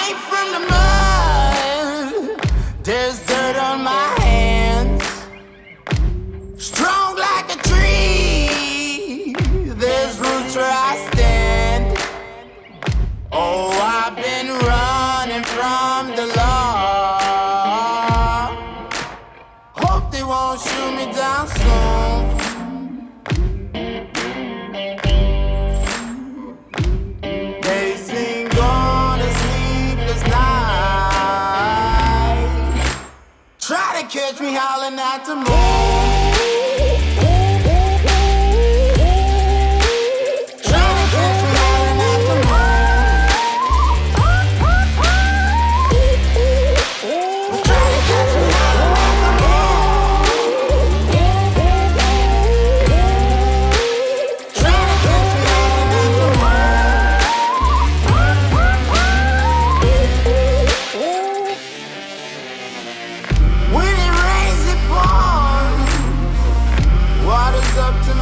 came from the mud. There's dirt on my hands. Strong like a tree. There's roots where I stand. Oh, I've been running from the law. Hope they won't shoot me down soon. They sing on a sleepless night. Try to catch me howling at the moon.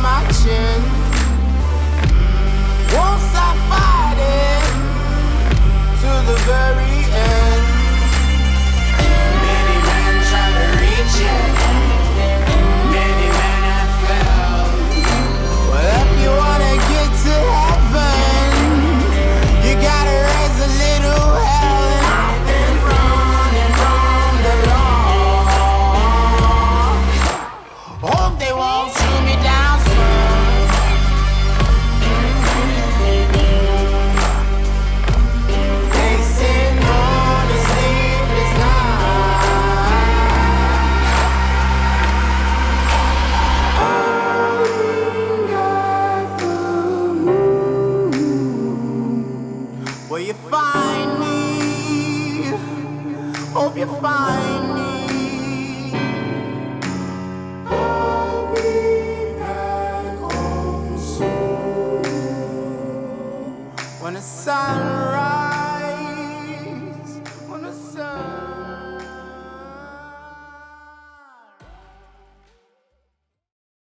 My chin. Won't stop fighting to the very end. Many men try to reach it. Many men have failed. Well, if you wanna get to heaven, you gotta raise a little hell. And I've been running from the law. Hope they won't shoot me down. Will you find me? Hope you find me. I'll be back home soon when the sun rises.